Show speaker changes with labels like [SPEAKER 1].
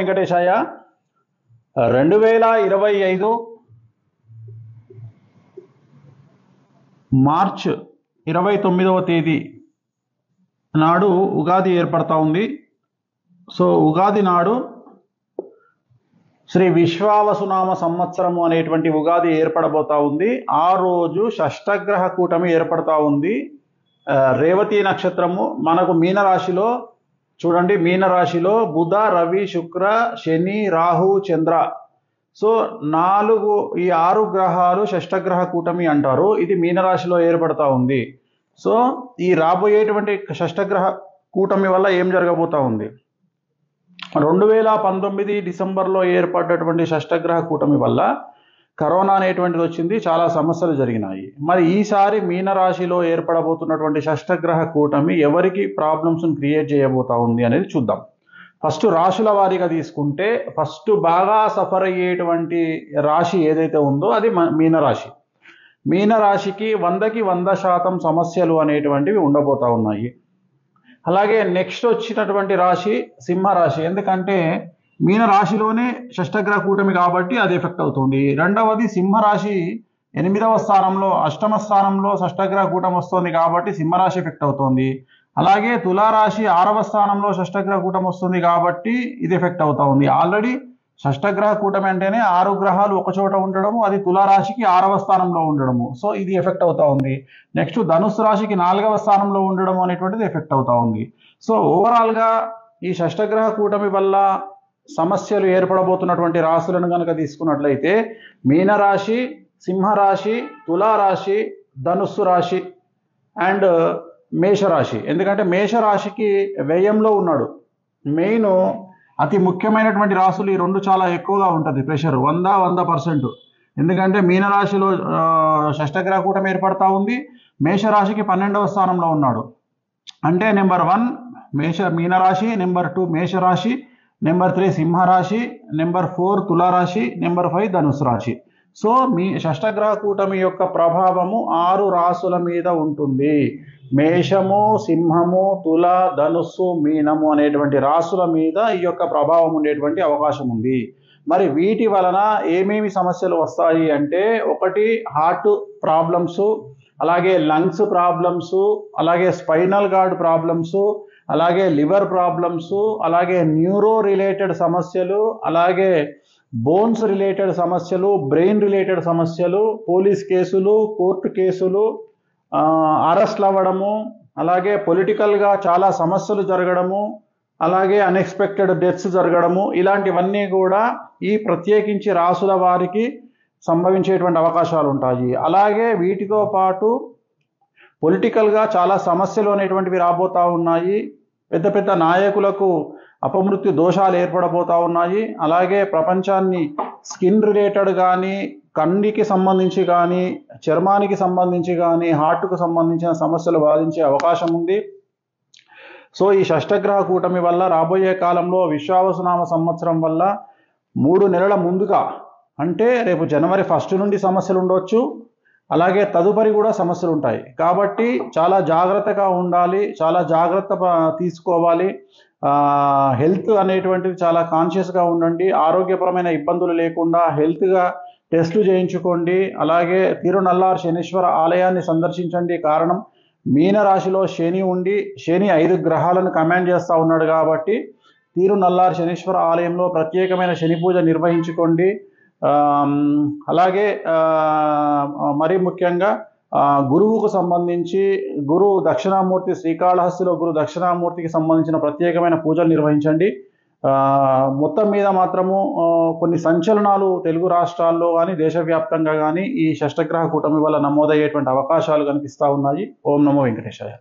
[SPEAKER 1] వెంకటేశాయ. 2025 March 29వ తేదీ నాడు ఉగాది ఏర్పడతా ఉంది. సో ఉగాది నాడు శ్రీ విశ్వావసునామ సంవత్సరము అనేటువంటి ఉగాది ఏర్పడబోతా ఉంది. ఆ రోజు షష్టగ్రహ కూటమి ఏర్పడతా ఉంది. రేవతి నక్షత్రము మనకు మీనరాశిలో చూడండి, మీనరాశిలో బుధ, రవి, శుక్ర, శని, రాహు, చంద్ర. సో ఈ 6 గ్రహాలు షష్టగ్రహ కూటమి అంటారు. ఇది మీనరాశిలో ఏర్పడతా ఉంది. సో ఈ రాబోయేటువంటి షష్టగ్రహ కూటమి వల్ల ఏం జరగబోతా ఉంది, 2019 డిసెంబర్లో ఏర్పడ్డటువంటి షష్టగ్రహ కూటమి వల్ల కరోనా అనేటువంటిది వచ్చింది, చాలా సమస్యలు జరిగినాయి. మరి ఈసారి మీనరాశిలో ఏర్పడబోతున్నటువంటి షష్టగ్రహ కూటమి ఎవరికి ప్రాబ్లమ్స్ని క్రియేట్ చేయబోతా ఉంది అనేది చూద్దాం. ఫస్ట్ రాశుల వారీగా తీసుకుంటే ఫస్ట్ బాగా సఫర్ అయ్యేటువంటి రాశి ఏదైతే ఉందో అది మీనరాశి. మీనరాశికి 100కి 100% సమస్యలు అనేటువంటివి ఉండబోతా ఉన్నాయి. అలాగే నెక్స్ట్ వచ్చినటువంటి రాశి సింహరాశి. ఎందుకంటే మీనరాశిలోనే షష్టగ్రహ కూటమి కాబట్టి అది ఎఫెక్ట్ అవుతుంది. రెండవది సింహరాశి 8వ స్థానంలో, అష్టమ స్థానంలో షష్టగ్రహ కూటమి వస్తుంది కాబట్టి సింహరాశి ఎఫెక్ట్ అవుతుంది. అలాగే తులారాశి 6వ స్థానంలో షష్టగ్రహ కూటమి వస్తుంది కాబట్టి ఇది ఎఫెక్ట్ అవుతా ఉంది. ఆల్రెడీ షష్టగ్రహ కూటమి అంటేనే 6 గ్రహాలు ఒక చోట ఉండడము, అది తులారాశికి 6వ స్థానంలో ఉండడము. సో ఇది ఎఫెక్ట్ అవుతా ఉంది. నెక్స్ట్ ధనుస్సు రాశికి 4వ స్థానంలో ఉండడం అనేటువంటిది ఎఫెక్ట్ అవుతా ఉంది. సో ఓవరాల్గా ఈ షష్టగ్రహ కూటమి వల్ల సమస్యలు ఏర్పడబోతున్నటువంటి రాశులను కనుక తీసుకున్నట్లయితే మీనరాశి, సింహరాశి, తులారాశి, ధనుస్సు రాశి అండ్ మేషరాశి. ఎందుకంటే మేషరాశికి వ్యయంలో ఉన్నాడు. మెయిన్ అతి ముఖ్యమైనటువంటి రాశులు ఈ 2 చాలా ఎక్కువగా ఉంటుంది ప్రెషర్, 100%. ఎందుకంటే మీనరాశిలో షష్టగ్రహ కూటమి ఏర్పడతా ఉంది. మేషరాశికి 12వ స్థానంలో ఉన్నాడు. అంటే నెంబర్ 1 మీనరాశి, నెంబర్ 2 మేషరాశి, నెంబర్ 3 సింహరాశి, నెంబర్ 4 తులారాశి, నెంబర్ 5 ధనుసు రాశి. సో మీ షష్టగ్రహ కూటమి యొక్క ప్రభావము 6 రాశుల మీద ఉంటుంది. మేషము, సింహము, తుల, ధనుస్సు, మీనము అనేటువంటి రాశుల మీద ఈ యొక్క ప్రభావం ఉండేటువంటి అవకాశం ఉంది. మరి వీటి వలన ఏమేమి సమస్యలు వస్తాయి అంటే, ఒకటి హార్ట్ ప్రాబ్లమ్స్, అలాగే లంగ్స్ ప్రాబ్లమ్స్, అలాగే స్పైనల్ గార్డ్ ప్రాబ్లమ్స్, అలాగే లివర్ ప్రాబ్లమ్స్, అలాగే న్యూరో రిలేటెడ్ సమస్యలు, అలాగే బోన్స్ రిలేటెడ్ సమస్యలు, బ్రెయిన్ రిలేటెడ్ సమస్యలు, పోలీస్ కేసులు, కోర్టు కేసులు, అరెస్ట్లు అవ్వడము, అలాగే పొలిటికల్గా చాలా సమస్యలు జరగడము, అలాగే అన్ఎక్స్పెక్టెడ్ డెత్స్ జరగడము, ఇలాంటివన్నీ కూడా ఈ ప్రత్యేకించి రాసుల వారికి సంభవించేటువంటి అవకాశాలు ఉంటాయి. అలాగే వీటితో పాటు పొలిటికల్గా చాలా సమస్యలు అనేటువంటివి రాబోతూ ఉన్నాయి. పెద్ద పెద్ద నాయకులకు అపమృత్యు దోషాలు ఏర్పడబోతూ ఉన్నాయి. అలాగే ప్రపంచాన్ని స్కిన్ రిలేటెడ్ కానీ, కంటికి సంబంధించి కానీ, చర్మానికి సంబంధించి కానీ, హార్ట్కు సంబంధించిన సమస్యలు బాధించే అవకాశం ఉంది. సో ఈ షష్టగ్రహ కూటమి వల్ల రాబోయే కాలంలో విశ్వావసునామ సంవత్సరం వల్ల 3 నెలల ముందుగా, అంటే రేపు జనవరి 1 నుండి సమస్యలు ఉండొచ్చు, అలాగే తదుపరి కూడా సమస్యలు ఉంటాయి. కాబట్టి చాలా జాగ్రత్తగా ఉండాలి, చాలా జాగ్రత్త తీసుకోవాలి. హెల్త్ అనేటువంటిది చాలా కాన్షియస్గా ఉండండి. ఆరోగ్యపరమైన ఇబ్బందులు లేకుండా హెల్త్గా టెస్టులు చేయించుకోండి. అలాగే తిరునల్లార్ శనీశ్వర ఆలయాన్ని సందర్శించండి. కారణం మీనరాశిలో శని ఉండి, శని 5 గ్రహాలను కమాండ్ చేస్తూ ఉన్నాడు కాబట్టి తిరునల్లార్ శనీశ్వర ఆలయంలో ప్రత్యేకమైన శని పూజ నిర్వహించుకోండి. అలాగే మరీ ముఖ్యంగా గురువుకు సంబంధించి గురు దక్షిణామూర్తి, శ్రీకాళహస్తిలో గురు దక్షిణామూర్తికి సంబంధించిన ప్రత్యేకమైన పూజలు నిర్వహించండి. మొత్తం మీద మాత్రము కొన్ని సంచలనాలు తెలుగు రాష్ట్రాల్లో కానీ దేశవ్యాప్తంగా కానీ ఈ షష్టగ్రహ కూటమి వల్ల నమోదయ్యేటువంటి అవకాశాలు కనిపిస్తూ ఉన్నాయి. ఓం నమో వెంకటేశాయ.